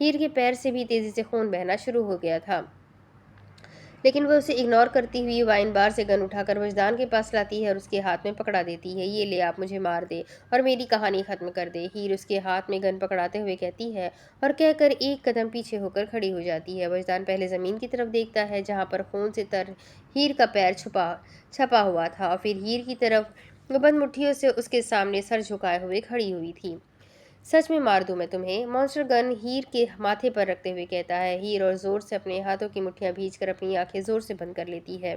ہیر کے پیر سے بھی تیزی سے خون بہنا شروع ہو گیا تھا، لیکن وہ اسے اگنور کرتی ہوئی وائن بار سے گن اٹھا کر وجدان کے پاس لاتی ہے اور اس کے ہاتھ میں پکڑا دیتی ہے۔ یہ لے، آپ مجھے مار دے اور میری کہانی ختم کر دے، ہیر اس کے ہاتھ میں گن پکڑاتے ہوئے کہتی ہے اور کہہ کر ایک قدم پیچھے ہو کر کھڑی ہو جاتی ہے۔ وجدان پہلے زمین کی طرف دیکھتا ہے جہاں پر خون سے تر ہیر کا پیر چھپا ہوا تھا اور پھر ہیر کی طرف وہ بند مٹھیوں سے اس کے سامنے سر جھکائے ہوئے کھڑی ہوئی تھی۔ سچ میں مار دوں میں تمہیں، مانسٹر گن ہیر کے ماتھے پر رکھتے ہوئے کہتا ہے۔ ہیر اور زور سے اپنے ہاتھوں کی مٹھیاں بھیج کر اپنی آنکھیں زور سے بند کر لیتی ہے۔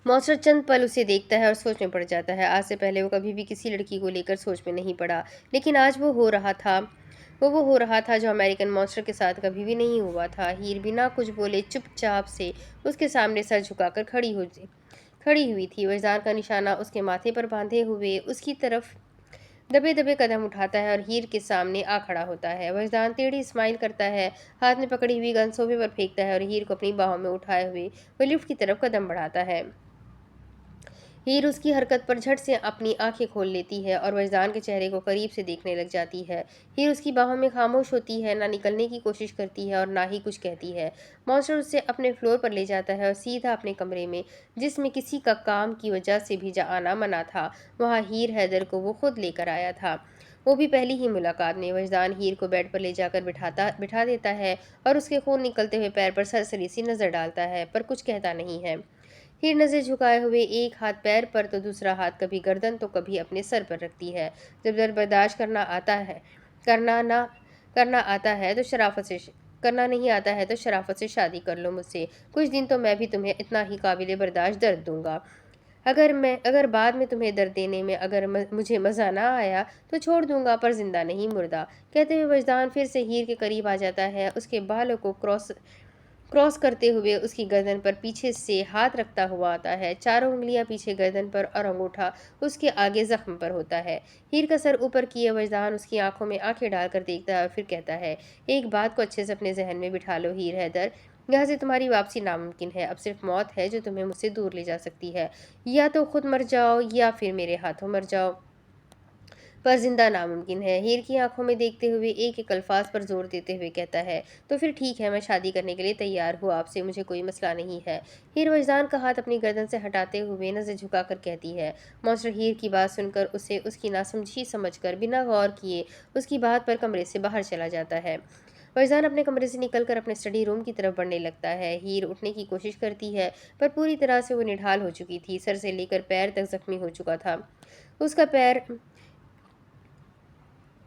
مانسٹر چند پل اسے دیکھتا ہے اور سوچ میں پڑ جاتا ہے۔ آج سے پہلے وہ کبھی بھی کسی لڑکی کو لے کر سوچ میں نہیں پڑا، لیکن آج وہ ہو رہا تھا جو امریکن مانسٹر کے ساتھ کبھی بھی نہیں ہوا تھا۔ ہیر بنا کچھ بولے چپ چاپ سے اس کے سامنے سر جھکا کر کھڑی ہوئی تھی۔ وجدان کا نشانہ اس کے ماتھے پر باندھے ہوئے اس کی طرف دبے دبے قدم اٹھاتا ہے اور ہیر کے سامنے آ کھڑا ہوتا ہے۔ وجدان ٹیڑھی اسمائل کرتا ہے، ہاتھ میں پکڑی ہوئی گن صوبے پر پھینکتا ہے اور ہیر کو اپنی باہوں میں اٹھائے ہوئے وہ لفٹ کی طرف قدم بڑھاتا ہے۔ ہیر اس کی حرکت پر جھٹ سے اپنی آنکھیں کھول لیتی ہے اور وجدان کے چہرے کو قریب سے دیکھنے لگ جاتی ہے۔ ہیر اس کی باہوں میں خاموش ہوتی ہے، نہ نکلنے کی کوشش کرتی ہے اور نہ ہی کچھ کہتی ہے۔ مانسٹر اسے اپنے فلور پر لے جاتا ہے اور سیدھا اپنے کمرے میں، جس میں کسی کا کام کی وجہ سے بھی آنا منع تھا، وہاں ہیر حیدر کو وہ خود لے کر آیا تھا، وہ بھی پہلی ہی ملاقات میں۔ وجدان ہیر کو بیڈ پر لے جا کر بٹھا دیتا ہے اور اس کے خون نکلتے ہوئے پیر پر سرسری سی نظر ڈالتا ہے، پر کچھ کہتا نہیں ہے۔ ہیر نظر جھکائے ہوئے ایک ہاتھ پیر پر تو دوسرا ہاتھ کبھی گردن تو کبھی اپنے سر پر رکھتی ہے۔ جب درد برداشت کرنا نہیں آتا ہے تو شرافت سے شادی کر لو مجھ سے، کچھ دن تو میں بھی تمہیں اتنا ہی قابل برداشت درد دوں گا۔ اگر بعد میں تمہیں درد دینے میں اگر مجھے مزہ نہ آیا تو چھوڑ دوں گا، پر زندہ نہیں مردہ۔ کہتے ہوئے وجدان پھر سے ہیر کے قریب آ جاتا ہے، اس کے بالوں کو کراس کرتے ہوئے اس کی گردن پر پیچھے سے ہاتھ رکھتا ہوا آتا ہے، چاروں انگلیاں پیچھے گردن پر اور انگوٹھا اس کے آگے زخم پر ہوتا ہے۔ ہیر کا سر اوپر کیے وجدان اس کی آنکھوں میں آنکھیں ڈال کر دیکھتا ہے اور پھر کہتا ہے، ایک بات کو اچھے سے اپنے ذہن میں بٹھا لو ہیر حیدر، یہاں سے تمہاری واپسی ناممکن ہے، اب صرف موت ہے جو تمہیں مجھ سے دور لے جا سکتی ہے، یا تو خود مر جاؤ یا پھر میرے ہاتھوں مر جاؤ، پر زندہ ناممکن ہے۔ ہیر کی آنکھوں میں دیکھتے ہوئے ایک ایک الفاظ پر زور دیتے ہوئے کہتا ہے، تو پھر ٹھیک ہے، میں شادی کرنے کے لیے تیار ہوں آپ سے، مجھے کوئی مسئلہ نہیں ہے۔ ہیر وجدان کا ہاتھ اپنی گردن سے ہٹاتے ہوئے نظر جھکا کر کہتی ہے۔ مانسٹر ہیر کی بات سن کر اسے اس کی ناسمجھی سمجھ کر بنا غور کیے اس کی بات پر کمرے سے باہر چلا جاتا ہے۔ وجدان اپنے کمرے سے نکل کر اپنے اسٹڈی روم کی طرف بڑھنے لگتا ہے۔ ہیر اٹھنے کی کوشش کرتی ہے، پر پوری طرح سے وہ نڈھال ہو چکی تھی، سر سے لے کر پیر تک زخمی ہو چکا تھا۔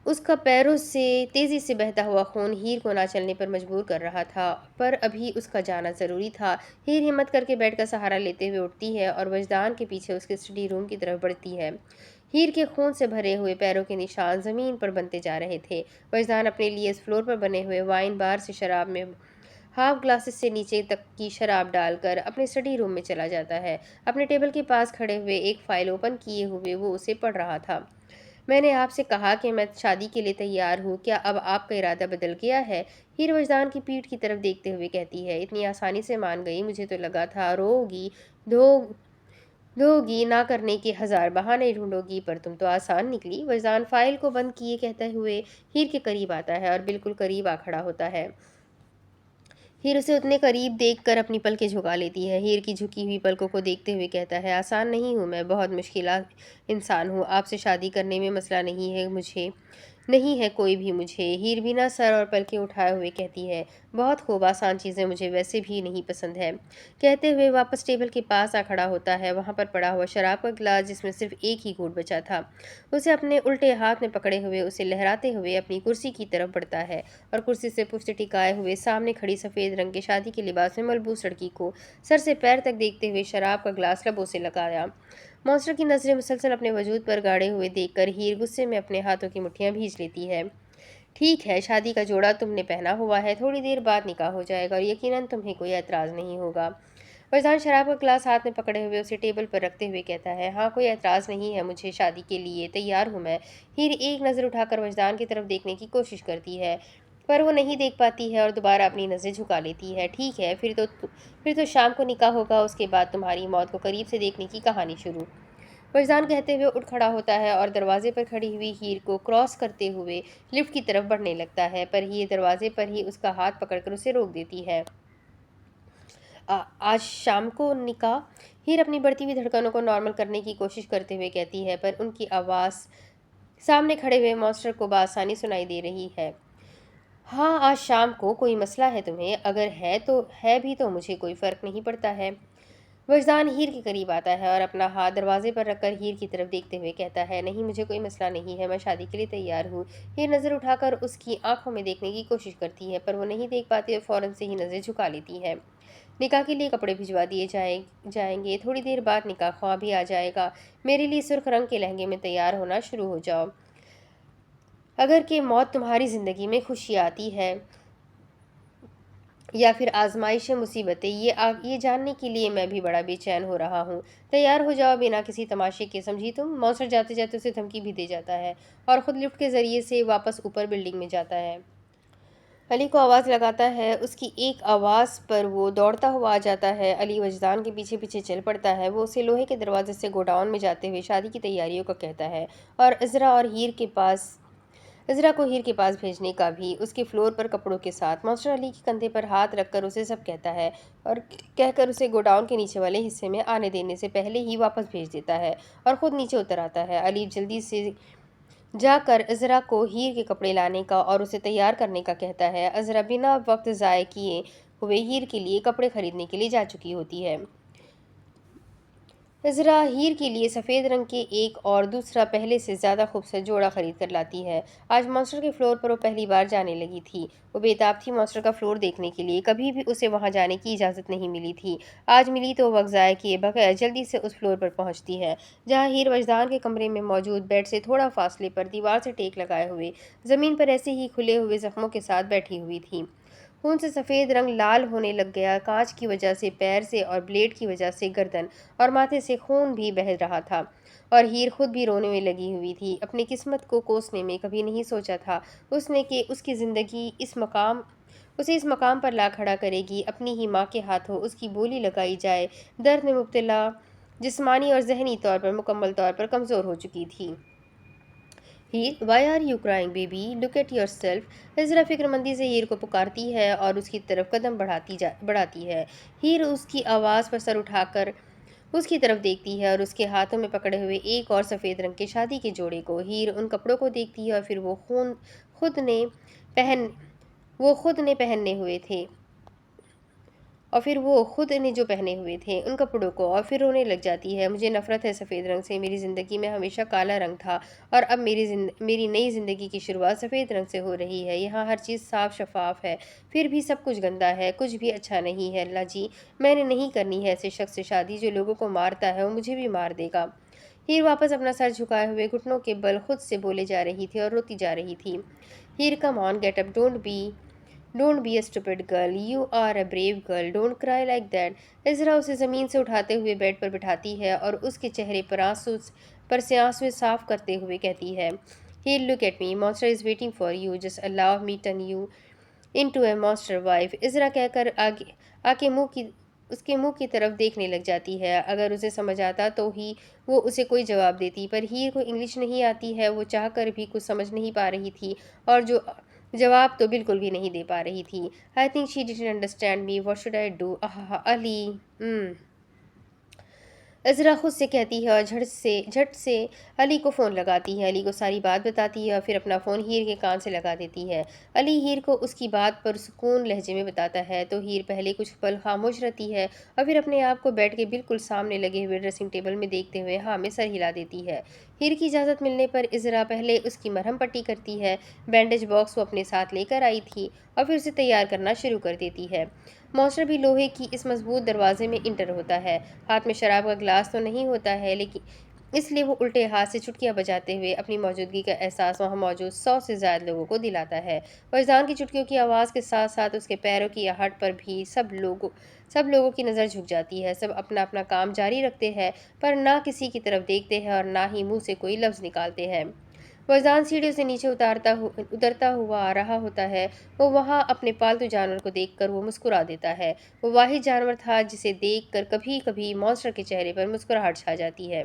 اس کا پیروں سے تیزی سے بہتا ہوا خون ہیر کو نہ چلنے پر مجبور کر رہا تھا، پر ابھی اس کا جانا ضروری تھا۔ ہیر ہمت کر کے بیڈ کا سہارا لیتے ہوئے اٹھتی ہے اور وجدان کے پیچھے اس کے اسٹڈی روم کی طرف بڑھتی ہے۔ ہیر کے خون سے بھرے ہوئے پیروں کے نشان زمین پر بنتے جا رہے تھے۔ وجدان اپنے لیے اس فلور پر بنے ہوئے وائن بار سے شراب میں ہاف گلاسز سے نیچے تک کی شراب ڈال کر اپنے اسٹڈی روم میں چلا جاتا ہے۔ اپنے ٹیبل کے پاس کھڑے ہوئے ایک فائل اوپن کیے ہوئے وہ اسے پڑھ رہا تھا۔ میں نے آپ سے کہا کہ میں شادی کے لیے تیار ہوں، کیا اب آپ کا ارادہ بدل گیا ہے؟ ہیر وجدان کی پیٹھ کی طرف دیکھتے ہوئے کہتی ہے، اتنی آسانی سے مان گئی، مجھے تو لگا تھا روگی دھوگی، نہ کرنے کے ہزار بہانے ڈھونڈو گی، پر تم تو آسان نکلی۔ وجدان فائل کو بند کیے کہتے ہوئے ہیر کے قریب آتا ہے اور بالکل قریب آ کھڑا ہوتا ہے۔ ہیر اسے اتنے قریب دیکھ کر اپنی پلکیں جھکا لیتی ہے۔ ہیر کی جھکی ہوئی پلکوں کو دیکھتے ہوئے کہتا ہے، آسان نہیں ہوں میں، بہت مشکل انسان ہوں، آپ سے شادی کرنے میں مسئلہ نہیں ہے کوئی بھی مجھے۔ ہیر بنا سر اور پلکیں اٹھائے ہوئے کہتی ہے، بہت خوب، آسان چیزیں مجھے ویسے بھی نہیں پسند ہے۔ کہتے ہوئے واپس ٹیبل کے پاس آ کھڑا ہوتا ہے، وہاں پر پڑا ہوا شراب کا گلاس جس میں صرف ایک ہی گھونٹ بچا تھا اسے اپنے الٹے ہاتھ میں پکڑے ہوئے اسے لہراتے ہوئے اپنی کرسی کی طرف بڑھتا ہے اور کرسی سے پشت ٹکائے ہوئے سامنے کھڑی سفید رنگ کے شادی کے لباس میں ملبوس لڑکی کو سر سے پیر تک دیکھتے ہوئے شراب کا گلاس لبوں سے لگایا۔ مانسٹر کی نظریں مسلسل اپنے وجود پر گاڑے ہوئے دیکھ کر ہیر غصے میں اپنے ہاتھوں کی مٹھیاں بھیج لیتی ہے۔ ٹھیک ہے، شادی کا جوڑا تم نے پہنا ہوا ہے، تھوڑی دیر بعد نکاح ہو جائے گا اور یقیناً تمہیں کوئی اعتراض نہیں ہوگا۔ وجدان شراب کا گلاس ہاتھ میں پکڑے ہوئے اسے ٹیبل پر رکھتے ہوئے کہتا ہے، ہاں کوئی اعتراض نہیں ہے مجھے، شادی کے لیے تیار ہوں میں۔ ہیر ایک نظر اٹھا کر وجدان کی طرف دیکھنے کی کوشش کرتی ہے، پر وہ نہیں دیکھ پاتی ہے اور دوبارہ اپنی نظریں جھکا لیتی ہے۔ ٹھیک ہے، پھر تو شام کو نکاح ہوگا، اس کے بعد تمہاری موت کو قریب سے دیکھنے کی کہانی شروع وجدان کہتے ہوئے اٹھ کھڑا ہوتا ہے اور دروازے پر کھڑی ہوئی ہیر کو کراس کرتے ہوئے لفٹ کی طرف بڑھنے لگتا ہے، پر ہیر دروازے پر ہی اس کا ہاتھ پکڑ کر اسے روک دیتی ہے۔ آج شام کو نکاح؟ ہیر اپنی بڑھتی ہوئی دھڑکنوں کو نارمل کرنے کی کوشش کرتے ہوئے کہتی ہے، پر ان کی آواز سامنے کھڑے ہوئے ماسٹر کو بآسانی سنائی دے رہی ہے۔ ہاں، آج شام کو کوئی مسئلہ ہے تمہیں؟ اگر ہے تو ہے بھی تو مجھے کوئی فرق نہیں پڑتا ہے۔ وجدان ہیر کے قریب آتا ہے اور اپنا ہاتھ دروازے پر رکھ کر ہیر کی طرف دیکھتے ہوئے کہتا ہے، نہیں، مجھے کوئی مسئلہ نہیں ہے، میں شادی کے لیے تیار ہوں۔ ہیر نظر اٹھا کر اس کی آنکھوں میں دیکھنے کی کوشش کرتی ہے، پر وہ نہیں دیکھ پاتی اور فوراً سے ہی نظر جھکا لیتی ہے۔ نکاح کے لیے کپڑے بھجوا دیے جائیں گے، تھوڑی دیر بعد نکاح خواہ بھی آ جائے گا۔ میرے لیے سرخ رنگ کے لہنگے میں تیار ہونا شروع ہو جاؤ۔ اگر کہ موت تمہاری زندگی میں خوشی آتی ہے یا پھر آزمائش مصیبتیں، یہ جاننے کے لیے میں بھی بڑا بے چین ہو رہا ہوں۔ تیار ہو جاؤ بنا کسی تماشے کے، سمجھی تم؟ ماسٹر جاتے جاتے اسے دھمکی بھی دے جاتا ہے اور خود لفٹ کے ذریعے سے واپس اوپر بلڈنگ میں جاتا ہے۔ علی کو آواز لگاتا ہے، اس کی ایک آواز پر وہ دوڑتا ہوا آ جاتا ہے۔ علی وجدان کے پیچھے پیچھے چل پڑتا ہے۔ وہ اسے لوہے کے دروازے سے گوڈاؤن میں جاتے ہوئے شادی کی تیاریوں کا کہتا ہے اور عذرا کو ہیر کے پاس بھیجنے کا بھی، اس کے فلور پر کپڑوں کے ساتھ۔ ماسٹر علی کے کندھے پر ہاتھ رکھ کر اسے سب کہتا ہے اور کہہ کر اسے گوڈاؤن کے نیچے والے حصے میں آنے دینے سے پہلے ہی واپس بھیج دیتا ہے اور خود نیچے اتر آتا ہے۔ علی جلدی سے جا کر عذرا کو ہیر کے کپڑے لانے کا اور اسے تیار کرنے کا کہتا ہے۔ عذرا بنا وقت ضائع کیے ہوئے ہیر کے لیے کپڑے خریدنے کے لیے جا چکی ہوتی ہے۔ عذرا ہیر کے لیے سفید رنگ کے ایک اور دوسرا پہلے سے زیادہ خوبصورت جوڑا خرید کر لاتی ہے۔ آج ماسٹر کے فلور پر وہ پہلی بار جانے لگی تھی۔ وہ بے تاب تھی ماسٹر کا فلور دیکھنے کے لیے، کبھی بھی اسے وہاں جانے کی اجازت نہیں ملی تھی۔ آج ملی تو وقت ضائع کیے بغیر جلدی سے اس فلور پر پہنچتی ہے جہاں ہیر وجدان کے کمرے میں موجود بیڈ سے تھوڑا فاصلے پر دیوار سے ٹیک لگائے ہوئے زمین پر ایسے ہی کھلے ہوئے زخموں کے ساتھ بیٹھی ہوئی تھی۔ خون سے سفید رنگ لال ہونے لگ گیا، کانچ کی وجہ سے پیر سے اور بلیڈ کی وجہ سے گردن اور ماتھے سے خون بھی بہہ رہا تھا، اور ہیر خود بھی رونے میں لگی ہوئی تھی۔ اپنی قسمت کو کوسنے میں کبھی نہیں سوچا تھا اس نے کہ اس کی زندگی اسے اس مقام پر لا کھڑا کرے گی۔ اپنی ہی ماں کے ہاتھوں اس کی بولی لگائی جائے۔ درد میں مبتلا، جسمانی اور ذہنی طور پر مکمل طور پر کمزور ہو چکی تھی۔ Heer, why are you crying baby? Look at yourself. Azra فکر مندی سے ہیر کو پکارتی ہے اور اس کی طرف قدم بڑھاتی ہے۔ ہیر اس کی آواز پر سر اٹھا کر اس کی طرف دیکھتی ہے اور اس کے ہاتھوں میں پکڑے ہوئے ایک اور سفید رنگ کے شادی کے جوڑے کو۔ ہیر ان کپڑوں کو دیکھتی ہے اور پھر وہ خود نے جو پہنے ہوئے تھے ان کپڑوں کو، اور پھر رونے لگ جاتی ہے۔ مجھے نفرت ہے سفید رنگ سے، میری زندگی میں ہمیشہ کالا رنگ تھا اور اب میری نئی زندگی کی شروعات سفید رنگ سے ہو رہی ہے۔ یہاں ہر چیز صاف شفاف ہے، پھر بھی سب کچھ گندا ہے، کچھ بھی اچھا نہیں ہے۔ اللہ جی، میں نے نہیں کرنی ہے ایسے شخص سے شادی جو لوگوں کو مارتا ہے، وہ مجھے بھی مار دے گا۔ ہیر واپس اپنا سر جھکائے ہوئے گھٹنوں کے بل خود سے بولے جا رہی تھی اور روتی جا رہی تھی۔ Heer, come on, get up, don't be a stupid girl, you are a brave girl, don't cry like that. Azra اسے زمین سے اٹھاتے ہوئے بیڈ پر بٹھاتی ہے اور اس کے چہرے پر سے آنسویں صاف کرتے ہوئے کہتی ہے، Heer, look at me, master is waiting for you, just allow me turn you into a master wife. Azra کہہ کر آکے اس کے منہ کی طرف دیکھنے لگ جاتی ہے۔ اگر اسے سمجھ آتا تو ہی وہ اسے کوئی جواب دیتی، پر ہیر کو انگلش نہیں آتی ہے، وہ چاہ کر بھی کچھ سمجھ نہیں پا رہی تھی اور جواب تو بالکل بھی نہیں دے پا رہی تھی۔ I think she didn't understand me. What should I do? علی، عذرا خود سے کہتی ہے اور جھٹ سے علی کو فون لگاتی ہے، علی کو ساری بات بتاتی ہے اور پھر اپنا فون ہیر کے کان سے لگا دیتی ہے۔ علی ہیر کو اس کی بات پر سکون لہجے میں بتاتا ہے تو ہیر پہلے کچھ پل خاموش رہتی ہے اور پھر اپنے آپ کو بیڈ کے بالکل سامنے لگے ہوئے ڈریسنگ ٹیبل میں دیکھتے ہوئے ہاں میں سر ہلا دیتی ہے۔ ہیر کی اجازت ملنے پر عذرا پہلے اس کی مرہم پٹی کرتی ہے، بینڈیج باکس وہ اپنے ساتھ لے کر آئی تھی، اور پھر اسے تیار کرنا شروع کر دیتی ہے۔ ماسٹر بھی لوہے کی اس مضبوط دروازے میں انٹر ہوتا ہے۔ ہاتھ میں شراب کا گلاس تو نہیں ہوتا ہے، لیکن اس لیے وہ الٹے ہاتھ سے چٹکیاں بجاتے ہوئے اپنی موجودگی کا احساس وہاں موجود 100 سے زائد لوگوں کو دلاتا ہے۔ وجدان کی چٹکیوں کی آواز کے ساتھ ساتھ اس کے پیروں کی آہٹ پر بھی سب لوگوں کی نظر جھک جاتی ہے۔ سب اپنا اپنا کام جاری رکھتے ہیں، پر نہ کسی کی طرف دیکھتے ہیں اور نہ ہی منہ سے کوئی لفظ نکالتے ہیں۔ وجدان سیڑھیوں سے نیچے اترتا ہوا آ رہا ہوتا ہے۔ وہ وہاں اپنے پالتو جانور کو دیکھ کر وہ مسکرا دیتا ہے۔ وہ واحد جانور تھا جسے دیکھ کر کبھی کبھی ماسٹر کے چہرے پر مسکراہٹ چھا جاتی ہے۔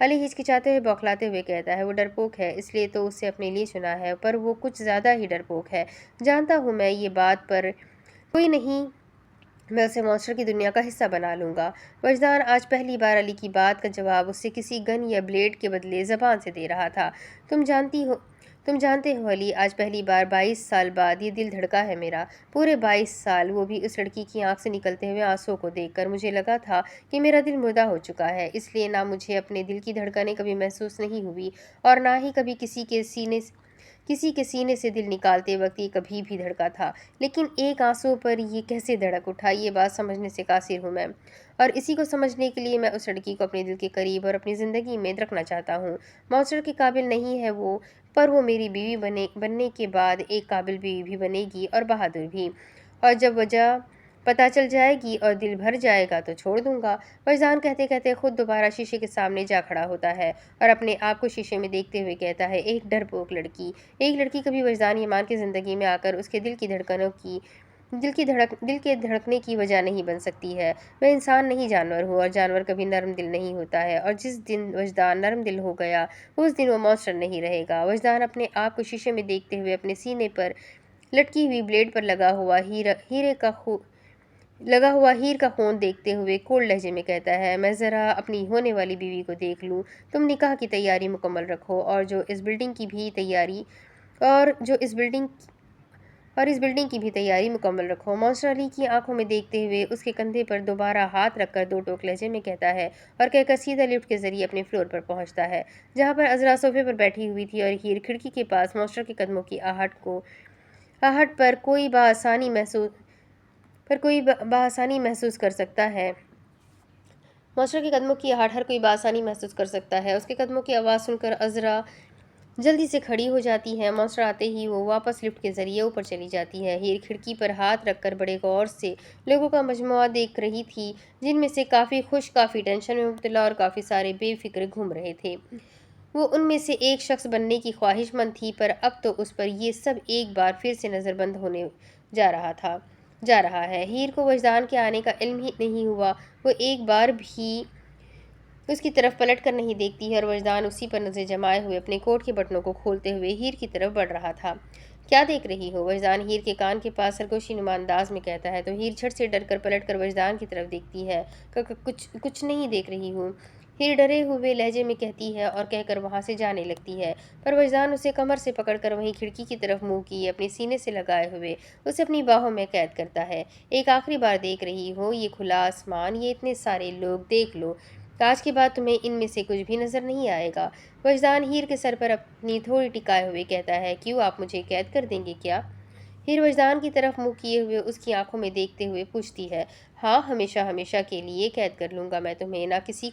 علی ہچکچاتے ہوئے بوکھلاتے ہوئے کہتا ہے، وہ ڈرپوک ہے، اس لیے تو اسے اپنے لیے چنا ہے، پر وہ کچھ زیادہ ہی ڈرپوک ہے۔ جانتا ہوں میں یہ بات، پر کوئی نہیں، میں اسے مانسٹر کی دنیا کا حصہ بنا لوں گا۔ وجدان آج پہلی بار علی کی بات کا جواب اسے کسی گن یا بلیڈ کے بدلے زبان سے دے رہا تھا۔ تم جانتے ہو علی، آج پہلی بار 22 سال بعد یہ دل دھڑکا ہے میرا۔ پورے 22 سال، وہ بھی اس لڑکی کی آنکھ سے نکلتے ہوئے آنسوؤں کو دیکھ کر مجھے لگا تھا کہ میرا دل مردہ ہو چکا ہے، اس لیے نہ مجھے اپنے دل کی دھڑکنیں کبھی محسوس نہیں ہوئی اور نہ ہی کبھی کسی کے سینے سے دل نکالتے وقت یہ کبھی بھی دھڑکا تھا۔ لیکن ایک آنسو پر یہ کیسے دھڑک اٹھا، یہ بات سمجھنے سے قاصر ہوں میں، اور اسی کو سمجھنے کے لیے میں اس لڑکی کو اپنے دل کے قریب اور اپنی زندگی میں رکھنا چاہتا ہوں۔ مانسٹر کے قابل نہیں ہے وہ، پر وہ میری بیوی بننے کے بعد ایک قابل بیوی بھی بنے گی اور بہادر بھی، اور جب وجہ پتہ چل جائے گی اور دل بھر جائے گا تو چھوڑ دوں گا۔ وجدان کہتے کہتے خود دوبارہ شیشے کے سامنے جا کھڑا ہوتا ہے اور اپنے آپ کو شیشے میں دیکھتے ہوئے کہتا ہے، ایک ڈرپوک لڑکی۔ ایک لڑکی کبھی وجدان ایمان کی زندگی میں آ کر اس کے دل کے دھڑکنے کی وجہ نہیں بن سکتی ہے۔ میں انسان نہیں، جانور ہوں، اور جانور کبھی نرم دل نہیں ہوتا ہے، اور جس دن وجدان نرم دل ہو گیا اس دن وہ مانسٹر نہیں رہے گا۔ وجدان اپنے آپ کو شیشے میں دیکھتے ہوئے اپنے سینے پر لٹکی ہوئی بلیڈ پر لگا ہوا ہیر کا خون دیکھتے ہوئے کولڈ لہجے میں کہتا ہے، میں ذرا اپنی ہونے والی بیوی کو دیکھ لوں۔ تم نکاح کی تیاری مکمل رکھو، اور اس بلڈنگ کی بھی تیاری مکمل رکھو۔ مانسٹر علی کی آنکھوں میں دیکھتے ہوئے اس کے کندھے پر دوبارہ ہاتھ رکھ کر دو ٹوک لہجے میں کہتا ہے، اور کہہ کر سیدھا لفٹ کے ذریعے اپنے فلور پر پہنچتا ہے، جہاں پر عذرا صوفے پر بیٹھی ہوئی تھی، اور ہیر کھڑکی کے پاس مانسٹر کے قدموں کی آہٹ پر کوئی بآسانی محسوس کر سکتا ہے۔ مانسٹر کے قدموں کی آہٹ ہر کوئی بآسانی محسوس کر سکتا ہے۔ اس کے قدموں کی آواز سن کر عذرا جلدی سے کھڑی ہو جاتی ہے۔ مانسٹر آتے ہی وہ واپس لفٹ کے ذریعے اوپر چلی جاتی ہے۔ ہیر کھڑکی پر ہاتھ رکھ کر بڑے غور سے لوگوں کا مجموعہ دیکھ رہی تھی، جن میں سے کافی خوش، کافی ٹینشن میں مبتلا اور کافی سارے بے فکر گھوم رہے تھے۔ وہ ان میں سے ایک شخص بننے کی خواہش مند تھی، پر اب تو اس پر یہ سب ایک بار پھر سے نظر بند ہونے جا رہا ہے۔ ہیر کو وجدان کے آنے کا علم ہی نہیں ہوا، وہ ایک بار بھی اس کی طرف پلٹ کر نہیں دیکھتی ہے، اور وجدان اسی پر نظر جمائے ہوئے اپنے کوٹ کے بٹنوں کو کھولتے ہوئے ہیر کی طرف بڑھ رہا تھا۔ کیا دیکھ رہی ہو؟ وجدان ہیر کے کان کے پاس سرگوشی نما انداز میں کہتا ہے، تو ہیر جھٹ سے ڈر کر پلٹ کر وجدان کی طرف دیکھتی ہے۔ کچھ نہیں دیکھ رہی ہوں، ہیر ڈرے ہوئے لہجے میں کہتی ہے، اور کہہ کر وہاں سے جانے لگتی ہے، پر وجدان اسے کمر سے پکڑ کر وہیں کھڑکی کی طرف منہ کیے اپنے سینے سے لگائے ہوئے اسے اپنی باہوں میں قید کرتا ہے۔ ایک آخری بار دیکھ رہی ہو، یہ کھلا آسمان، یہ اتنے سارے لوگ، دیکھ لو، آج کے بعد تمہیں ان میں سے کچھ بھی نظر نہیں آئے گا۔ وجدان ہیر کے سر پر اپنی تھوڑی ٹکائے ہوئے کہتا ہے، کیوں، آپ مجھے قید کر دیں گے کیا؟ ہیر وجدان کی طرف منہ کیے ہوئے اس کی آنکھوں میں دیکھتے ہوئے پوچھتی ہے، ہاں، ہمیشہ ہمیشہ کے لیے قید کر لوں گا میں تمہیں، نہ کسی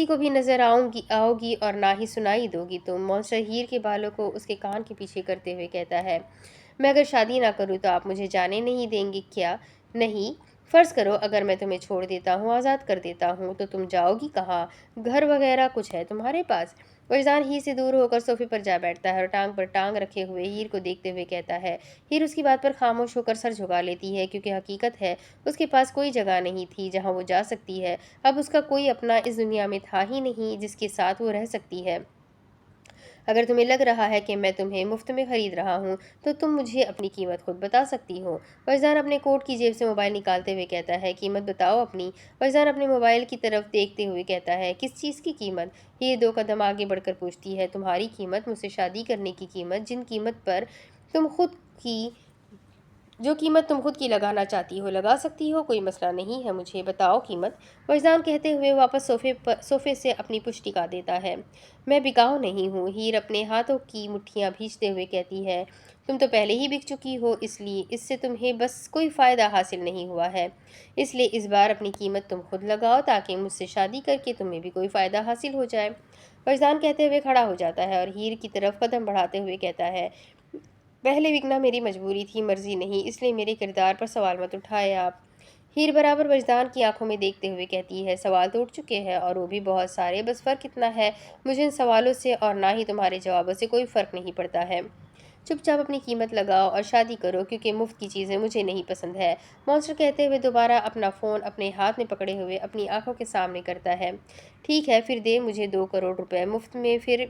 کو بھی نظر آؤ گی اور نہ ہی سنائی دو گی تم۔ مانسٹر ہیر کے بالوں کو اس کے کان کے پیچھے کرتے ہوئے کہتا ہے، میں اگر شادی نہ کروں تو آپ مجھے جانے نہیں دیں گے کیا؟ نہیں، فرض کرو اگر میں تمہیں چھوڑ دیتا ہوں، آزاد کر دیتا ہوں، تو تم جاؤ گی کہاں؟ گھر وغیرہ کچھ ہے تمہارے پاس؟ وجدان ہیر سے دور ہو کر صوفے پر جا بیٹھتا ہے اور ٹانگ پر ٹانگ رکھے ہوئے ہیر کو دیکھتے ہوئے کہتا ہے۔ ہیر اس کی بات پر خاموش ہو کر سر جھکا لیتی ہے، کیونکہ حقیقت ہے اس کے پاس کوئی جگہ نہیں تھی جہاں وہ جا سکتی ہے۔ اب اس کا کوئی اپنا اس دنیا میں تھا ہی نہیں جس کے ساتھ وہ رہ سکتی ہے۔ اگر تمہیں لگ رہا ہے کہ میں تمہیں مفت میں خرید رہا ہوں تو تم مجھے اپنی قیمت خود بتا سکتی ہو۔ وجدان اپنے کوٹ کی جیب سے موبائل نکالتے ہوئے کہتا ہے، قیمت بتاؤ اپنی۔ وجدان اپنے موبائل کی طرف دیکھتے ہوئے کہتا ہے، کس چیز کی قیمت؟ یہ 2 قدم آگے بڑھ کر پوچھتی ہے، تمہاری قیمت، مجھ سے شادی کرنے کی قیمت، جو قیمت تم خود کی لگانا چاہتی ہو لگا سکتی ہو، کوئی مسئلہ نہیں ہے مجھے، بتاؤ قیمت۔ وجدان کہتے ہوئے واپس صوفے سے اپنی پشت ٹکا دیتا ہے، میں بکاؤ نہیں ہوں۔ ہیر اپنے ہاتھوں کی مٹھیاں بھیجتے ہوئے کہتی ہے، تم تو پہلے ہی بک چکی ہو، اس سے تمہیں بس کوئی فائدہ حاصل نہیں ہوا ہے، اس لیے اس بار اپنی قیمت تم خود لگاؤ تاکہ مجھ سے شادی کر کے تمہیں بھی کوئی فائدہ حاصل ہو جائے۔ وجدان کہتے ہوئے کھڑا ہو جاتا ہے اور ہیر کی طرف قدم بڑھاتے ہوئے کہتا ہے، پہلے بکنا میری مجبوری تھی، مرضی نہیں، اس لیے میرے کردار پر سوال مت اٹھائے آپ۔ ہیر برابر وجدان کی آنکھوں میں دیکھتے ہوئے کہتی ہے، سوال تو اٹھ چکے ہیں، اور وہ بھی بہت سارے، بس فرق اتنا ہے، مجھے ان سوالوں سے اور نہ ہی تمہارے جوابوں سے کوئی فرق نہیں پڑتا ہے۔ چپ چاپ اپنی قیمت لگاؤ اور شادی کرو، کیونکہ مفت کی چیزیں مجھے نہیں پسند ہے۔ مانسٹر کہتے ہوئے دوبارہ اپنا فون اپنے ہاتھ میں پکڑے ہوئے اپنی آنکھوں کے سامنے کرتا ہے۔ ٹھیک ہے، پھر دے مجھے 2 کروڑ روپے مفت میں، پھر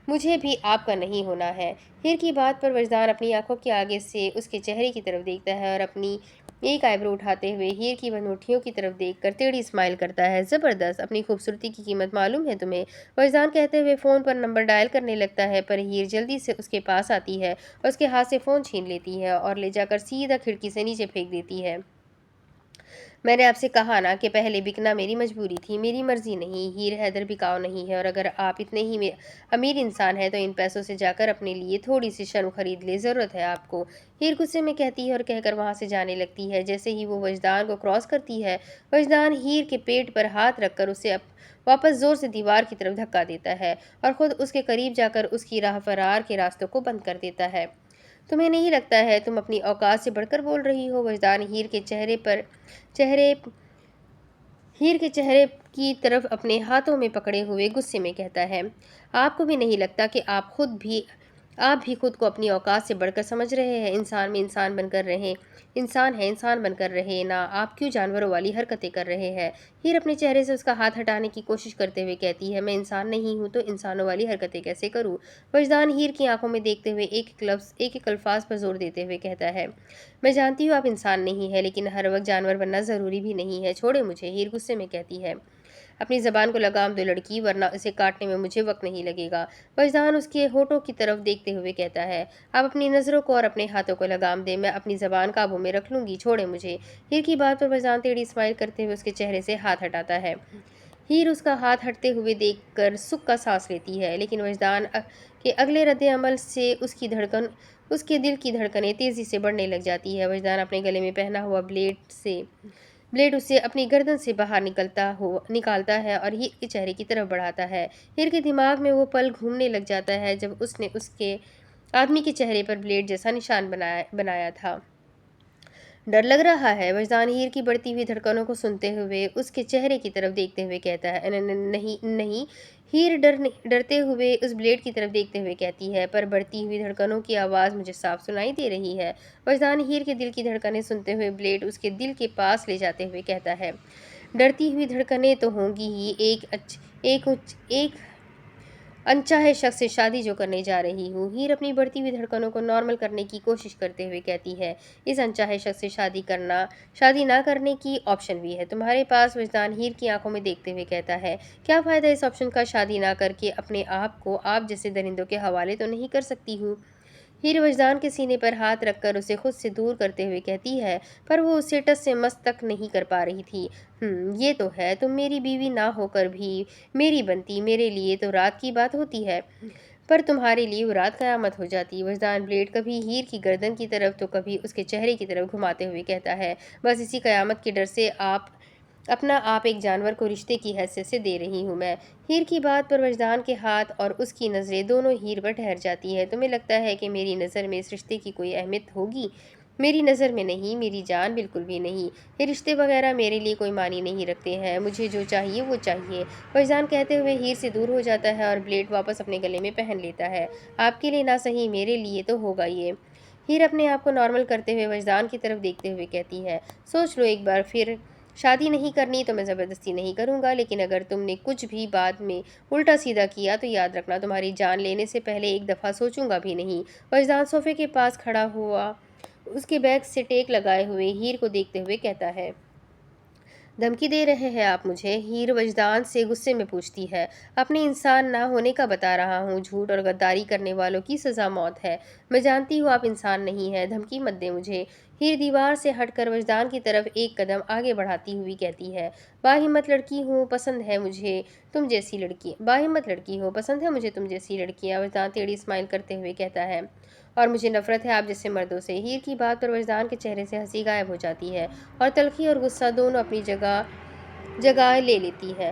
مجھے بھی آپ کا نہیں ہونا ہے۔ ہیر کی بات پر وجدان اپنی آنکھوں کے آگے سے اس کے چہرے کی طرف دیکھتا ہے اور اپنی ایک آئیبرو اٹھاتے ہوئے ہیر کی بنوٹیوں کی طرف دیکھ کر ٹیڑھی اسمائل کرتا ہے۔ زبردست، اپنی خوبصورتی کی قیمت معلوم ہے تمہیں؟ وجدان کہتے ہوئے فون پر نمبر ڈائل کرنے لگتا ہے، پر ہیر جلدی سے اس کے پاس آتی ہے اور اس کے ہاتھ سے فون چھین لیتی ہے اور لے جا کر سیدھا کھڑکی سے نیچے پھینک دیتی ہے۔ میں نے آپ سے کہا نا کہ پہلے بکنا میری مجبوری تھی، میری مرضی نہیں۔ ہیر حیدر بکاؤ نہیں ہے، اور اگر آپ اتنے ہی امیر انسان ہیں تو ان پیسوں سے جا کر اپنے لیے تھوڑی سی شرم خرید لے، ضرورت ہے آپ کو۔ ہیر غصے میں کہتی ہے اور کہہ کر وہاں سے جانے لگتی ہے۔ جیسے ہی وہ وجدان کو کراس کرتی ہے، وجدان ہیر کے پیٹ پر ہاتھ رکھ کر اسے واپس زور سے دیوار کی طرف دھکا دیتا ہے اور خود اس کے قریب جا کر اس کی راہ فرار کے راستوں کو بند کر دیتا ہے۔ تمہیں نہیں لگتا ہے تم اپنی اوقات سے بڑھ کر بول رہی ہو؟ وجدان ہیر کے چہرے کی طرف اپنے ہاتھوں میں پکڑے ہوئے غصے میں کہتا ہے، آپ کو بھی نہیں لگتا کہ آپ بھی خود کو اپنی اوقات سے بڑھ کر سمجھ رہے ہیں؟ انسان میں انسان بن کر رہے نا، آپ کیوں جانوروں والی حرکتیں کر رہے ہیں؟ ہیر اپنے چہرے سے اس کا ہاتھ ہٹانے کی کوشش کرتے ہوئے کہتی ہے، میں انسان نہیں ہوں تو انسانوں والی حرکتیں کیسے کروں؟ وجدان ہیر کی آنکھوں میں دیکھتے ہوئے ایک الفاظ پر زور دیتے ہوئے کہتا ہے، میں جانتی ہوں آپ انسان نہیں ہیں، لیکن ہر وقت جانور بننا ضروری بھی نہیں ہے۔ چھوڑے مجھے، ہیر غصے میں کہتی ہے، اپنی زبان کو لگام دو لڑکی، ورنہ اسے کاٹنے میں مجھے وقت نہیں لگے گا۔ وجدان اس کے ہونٹوں کی طرف دیکھتے ہوئے کہتا ہے، آپ اپنی نظروں کو اور اپنے ہاتھوں کو لگام دیں، میں اپنی زبان قابو میں رکھ لوں گی، چھوڑے مجھے۔ ہیر کی بات پر وجدان ٹیڑھی اسمائل کرتے ہوئے اس کے چہرے سے ہاتھ ہٹاتا ہے۔ ہیر اس کا ہاتھ ہٹتے ہوئے دیکھ کر سکھ کا سانس لیتی ہے، لیکن وجدان کے اگلے رد عمل سے اس کے دل کی دھڑکنیں تیزی سے بڑھنے لگ جاتی ہے۔ وجدان اپنے گلے میں پہنا ہوا بلیڈ اسے اپنی گردن سے باہر نکالتا ہے اور ہیر کے چہرے کی طرف بڑھاتا ہے۔ ہیر کے دماغ میں وہ پل گھومنے لگ جاتا ہے جب اس نے اس کے آدمی کے چہرے پر بلیڈ جیسا نشان بنایا تھا۔ ڈر لگ رہا ہے؟ وجدان ہیر کی بڑھتی ہوئی دھڑکنوں کو سنتے ہوئے اس کے چہرے کی طرف دیکھتے ہوئے کہتا ہے، نہیں۔ ہیر ڈرتے ہوئے اس بلیڈ کی طرف دیکھتے ہوئے کہتی ہے، پر بڑھتی ہوئی دھڑکنوں کی آواز مجھے صاف سنائی دے رہی ہے۔ وجدان ہیر کے دل کی دھڑکنیں سنتے ہوئے بلیڈ اس کے دل کے پاس لے جاتے ہوئے کہتا ہے، ڈرتی ہوئی دھڑکنیں تو ہوں گی ہی، ایک انچاہے شخص سے شادی جو کرنے جا رہی ہوں۔ ہیر اپنی بڑھتی ہوئی دھڑکنوں کو نارمل کرنے کی کوشش کرتے ہوئے کہتی ہے، اس انچاہے شخص سے شادی نہ کرنے کی آپشن بھی ہے تمہارے پاس۔ وجدان ہیر کی آنکھوں میں دیکھتے ہوئے کہتا ہے، کیا فائدہ اس آپشن کا؟ شادی نہ کر کے اپنے آپ کو آپ جیسے درندوں کے حوالے تو نہیں کر سکتی ہوں؟ ہیر وجدان کے سینے پر ہاتھ رکھ کر اسے خود سے دور کرتے ہوئے کہتی ہے، پر وہ اسے ٹس سے مس تک نہیں کر پا رہی تھی۔ یہ تو ہے، تم میری بیوی نہ ہو کر بھی میری بنتی، میرے لیے تو رات کی بات ہوتی ہے، پر تمہارے لیے وہ رات قیامت ہو جاتی۔ وجدان بلیڈ کبھی ہیر کی گردن کی طرف تو کبھی اس کے چہرے کی طرف گھماتے ہوئے کہتا ہے، بس اسی قیامت کے ڈر سے اپنا آپ ایک جانور کو رشتے کی حیثیت سے دے رہی ہوں میں۔ ہیر کی بات پر وجدان کے ہاتھ اور اس کی نظریں دونوں ہیر پر ٹھہر جاتی ہے۔ تمہیں لگتا ہے کہ میری نظر میں اس رشتے کی کوئی اہمیت ہوگی؟ میری نظر میں نہیں، میری جان، بالکل بھی نہیں۔ یہ رشتے وغیرہ میرے لیے کوئی معنی نہیں رکھتے ہیں، مجھے جو چاہیے وہ چاہیے۔ وجدان کہتے ہوئے ہیر سے دور ہو جاتا ہے اور بلیڈ واپس اپنے گلے میں پہن لیتا ہے۔ آپ کے لیے نہ صحیح، میرے لیے تو ہوگا یہ۔ ہیر اپنے آپ کو نارمل کرتے ہوئے وجدان کی طرف دیکھتے ہوئے کہتی ہے، سوچ لو ایک بار، پھر شادی نہیں کرنی تو میں زبردستی نہیں کروں گا، لیکن اگر تم نے کچھ بھی بعد میں الٹا سیدھا کیا تو یاد رکھنا تمہاری جان لینے سے پہلے ایک دفعہ سوچوں گا بھی نہیں۔ وجدان صوفے کے پاس کھڑا ہوا اس کے بیگ سے ٹیک لگائے ہوئے ہیر کو دیکھتے ہوئے کہتا ہے، دھمکی دے رہے ہیں آپ مجھے؟ ہیر وجدان سے غصے میں پوچھتی ہے، اپنے انسان نہ ہونے کا بتا رہا ہوں، جھوٹ اور غداری کرنے والوں کی سزا موت ہے۔ میں جانتی ہوں آپ انسان نہیں ہیں، دھمکی مت دیں مجھے۔ ہیر دیوار سے ہٹ کر وجدان کی طرف ایک قدم آگے بڑھاتی ہوئی کہتی ہے، باہمت لڑکی ہوں، پسند ہے مجھے تم جیسی لڑکیاں۔ وجدان ٹیڑھی اسمائل کرتے ہوئے کہتا ہے، اور مجھے نفرت ہے آپ جیسے مردوں سے۔ ہیر کی بات پر وجدان کے چہرے سے ہنسی غائب ہو جاتی ہے اور تلخی اور غصہ دونوں اپنی جگہ لے لیتی ہے۔